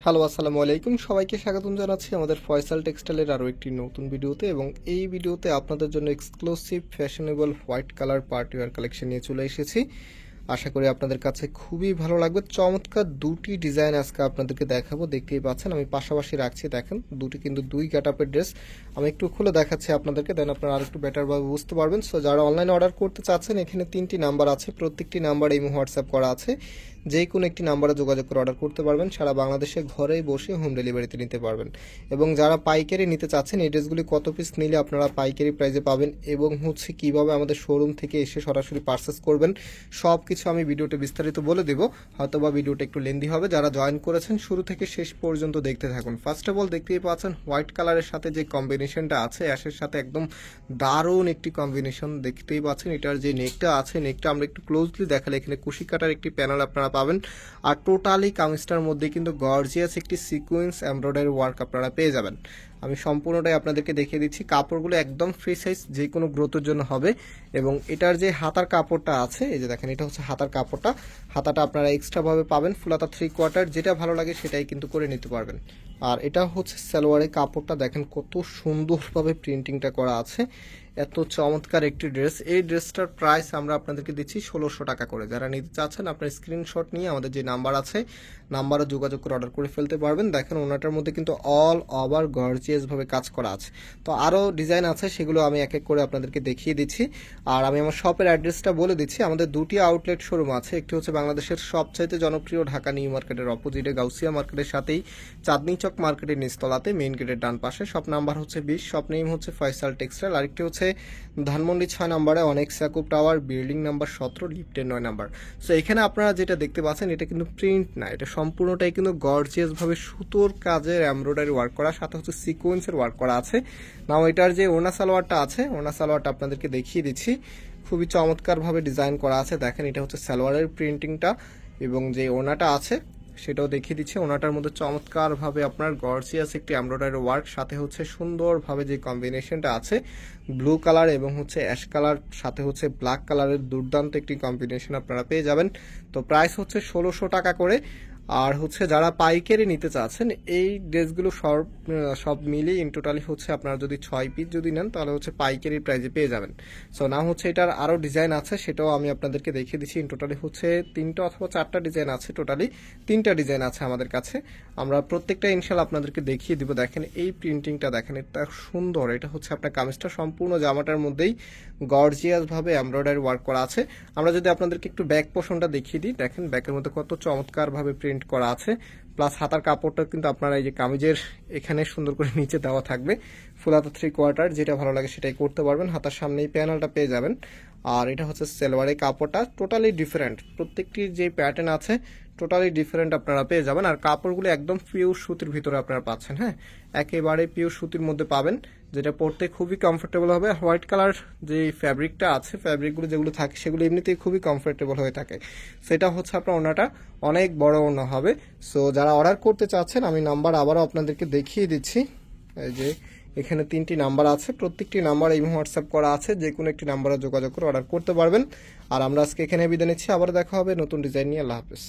Hello, আসসালামু আলাইকুম। সবাইকে স্বাগতম জানাচ্ছি আমাদের ফয়সাল টেক্সটাইলের আরও একটি নতুন ভিডিওতে। এবং এই ভিডিওতে আপনাদের জন্য exclusive fashionable white colour party wear collection নিয়ে চলে এসেছি। আশা করি আপনাদের কাছে খুবই ভালো লাগবে। চমৎকার দুটি ডিজাইন আজকে আপনাদেরকে দেখাবো। দেখতেই পাচ্ছেন আমি পাশাপাশি রাখছি, দেখেন দুটি কিন্তু দুই গেটআপের ড্রেস। আমি একটু খুলে দেখাচ্ছি আপনাদেরকে, দেন আপনারা আর একটু বেটারভাবে বুঝতে পারবেন। সো যারা অনলাইনে অর্ডার করতে চাচ্ছেন, এখানে 3টি নাম্বার আছে, প্রত্যেকটি নাম্বার এই হোয়াটসঅ্যাপ করা আছে। যে কোনো একটি নাম্বারে যোগাযোগ করে অর্ডার করতে পারবেন। সারা বাংলাদেশে ঘরেই বসে হোম ডেলিভারিতে নিতে পারবেন। এবং যারা পাইকারি নিতে চাচ্ছেন, এই ড্রেসগুলি কত পিস নিলে আপনারা পাইকারি প্রাইসে পাবেন এবং কিভাবে আমাদের শোরুম থেকে এসে সরাসরি পারচেস করবেন, সব কিছু আমি ভিডিওতে বিস্তারিত বলে দেবো। হয়তোবা ভিডিওটা একটু লেন্দি হবে। যারা জয়েন করেছেন শুরু থেকে শেষ পর্যন্ত দেখতে থাকুন। ফার্স্ট অফ অল দেখতেই পাচ্ছেন হোয়াইট কালারের সাথে যে কম্বিনেশনটা আছে, অ্যাশের সাথে একদম দারুণ একটি কম্বিনেশন দেখতেই পাচ্ছেন। এটার যে নেকটা আছে, নেকটা আমরা একটু ক্লোজলি দেখালে এখানে কুশি কাটার একটি প্যানেল আপনারা পাবেন। আর টোটালি কামিজটার মধ্যে কিন্তু গর্জিয়াস একটি সিকোয়েন্স এমব্রয়ডারি ওয়ার্ক আপনারা পেয়ে যাবেন। আমি সম্পূর্ণটাই আপনাদেরকে দেখিয়ে দিচ্ছি। কাপড়গুলো একদম ফ্রি সাইজ, যে কোনো গ্রোথের জন্য হবে। এবং এটার যে হাতার কাপড়টা আছে, এই যে দেখেন, এটা হচ্ছে হাতার কাপড়টা। হাতাটা আপনারা এক্সট্রাভাবে পাবেন, ফুলাতা 3/4, যেটা ভালো লাগে সেটাই কিন্তু করে নিতে পারবেন। আর এটা হচ্ছে সালোয়ারের কাপড়টা, দেখেন কত সুন্দরভাবে প্রিন্টিংটা করা আছে। এত চমৎকার একটি ড্রেস। এই ড্রেসটার প্রাইস আমরা আপনাদেরকে দিচ্ছি 1600 টাকা করে। যারা নিতে চাচ্ছেন আপনার স্ক্রিনশট নিয়ে আমাদের যে নাম্বার আছে, নাম্বারে যোগাযোগ করে অর্ডার করে ফেলতে পারবেন। দেখেন ওনাটার মধ্যে কিন্তু অল ওভার গর্জিয়াসভাবে কাজ করা আছে। তো আরও ডিজাইন আছে, সেগুলো আমি এক এক করে আপনাদেরকে দেখিয়ে দিচ্ছি। আর আমি আমার শপের অ্যাড্রেসটা বলে দিচ্ছি। আমাদের দুটি আউটলেট শোরুম আছে। একটি হচ্ছে বাংলাদেশের সবচাইতে জনপ্রিয় ঢাকা নিউ মার্কেটের অপোজিটে গাউসিয়া মার্কেটের সাথেই চাঁদনি চক মার্কেটের নিচতলাতে মেইন গেটের ডান পাশে। শপ নাম্বার হচ্ছে 20, শপ নেম হচ্ছে ফয়সাল টেক্সটাইল। আরেকটি হচ্ছে ধানমন্ডি 6 নম্বরে অনেক সাকুব টাওয়ার, বিল্ডিং নাম্বার 17, লিফটের 9 নাম্বার। সো এখানে আপনারা যেটা দেখতে পাচ্ছেন, এটা কিন্তু প্রিন্ট না, এটা সম্পূর্ণটাই কিন্তু গর্জিয়াসভাবে সুতোর কাজের এমব্রয়ডারি ওয়ার্ক করা, সাথে হচ্ছে সিকোয়েন্সের ওয়ার্ক করা আছে। নাও এটার যে ওনা সালোয়ারটা আছে, ওনা সালোয়ারটা আপনাদেরকে দেখিয়ে দিচ্ছি। খুবই চমৎকারভাবে ডিজাইন করা আছে। দেখেন এটা হচ্ছে সালোয়ারের প্রিন্টিংটা, এবং যে ওনাটা আছে সেটাও দেখিয়ে দিচ্ছে। ওনাটার মধ্যে চমৎকারভাবে আপনার গর্জিয়াস একটি এমব্রয়ডারি ওয়ার্ক, সাথে হচ্ছে সুন্দরভাবে যে কম্বিনেশনটা আছে ব্লু কালার এবং হচ্ছে অ্যাশ কালার, সাথে হচ্ছে ব্ল্যাক কালারের দুর্দান্ত একটি কম্বিনেশন আপনারা পেয়ে যাবেন। তো প্রাইস হচ্ছে 1600 টাকা করে। আর যারা পাইকারি নিতে চাচ্ছেন, এই ড্রেসগুলো সব মিলিয়ে ইন টোটালি আপনারা যদি 6 পিস যদি নেন, তাহলে পাইকারি প্রাইসে পেয়ে যাবেন। সো না এটার আরও ডিজাইন আছে, সেটাও আমি আপনাদেরকে দেখিয়ে দিচ্ছি। ইন টোটালি 3টা অথবা 4টা ডিজাইন আছে, টোটালি 3টা ডিজাইন আছে আমাদের কাছে। আমরা প্রত্যেকটা ইনশাল্লাহ আপনাদেরকে দেখিয়ে দিব। দেখেন এই প্রিন্টিংটা, দেখেন এটা সুন্দর। এটা আপনার কামিজটা সম্পূর্ণ জামাটার মধ্যেই গর্জিয়াসভাবে এমব্রয়ডারি ওয়ার্ক করা আছে। আমরা যদি আপনাদেরকে একটু ব্যাক পোর্শনটা দেখিয়ে দিই, দেখেন ব্যাকের মধ্যে কত চমৎকারভাবে প্রিন্ট করা আছে। প্লাস হাতার কাপড়টা কিন্তু আপনারা এই যে কামিজের এখানে সুন্দর করে নিচে দেওয়া থাকবে, ফুল হাতা 3/4, যেটা ভালো লাগে সেটাই করতে পারবেন। হাতার সামনে এই প্যানেলটা পেয়ে যাবেন। আর এটা হচ্ছে সালোয়ারের কাপড়টা, টোটালি ডিফারেন্ট। প্রত্যেকটির যে প্যাটার্ন আছে টোটালি ডিফারেন্ট আপনারা পেয়ে যাবেন। আর কাপড়গুলো একদম পিওর সুতির ভিতরে আপনারা পাচ্ছেন। হ্যাঁ, একেবারে পিওর সুতির মধ্যে পাবেন, যেটা পরতে খুবই কমফোর্টেবল হবে। হোয়াইট কালার যে ফ্যাব্রিকটা আছে, ফ্যাব্রিকগুলো যেগুলো থাকে সেগুলো এমনিতেই খুবই কমফোর্টেবল হয়ে থাকে। সেটা আপনার ওনাটা অনেক বড় ওনা হবে। সো যারা অর্ডার করতে চাচ্ছেন, আমি নাম্বার আবারও আপনাদেরকে দেখিয়ে দিচ্ছি। এই যে এখানে 3টি নাম্বার আছে, প্রত্যেকটি নাম্বার এই হোয়াটসঅ্যাপ করা আছে। যে কোনো একটি নাম্বারে যোগাযোগ করে অর্ডার করতে পারবেন। আর আমরা আজকে এখানে বিদায় নিচ্ছি। আবার দেখা হবে নতুন ডিজাইন নিয়ে। আল্লাহ হাফেজ।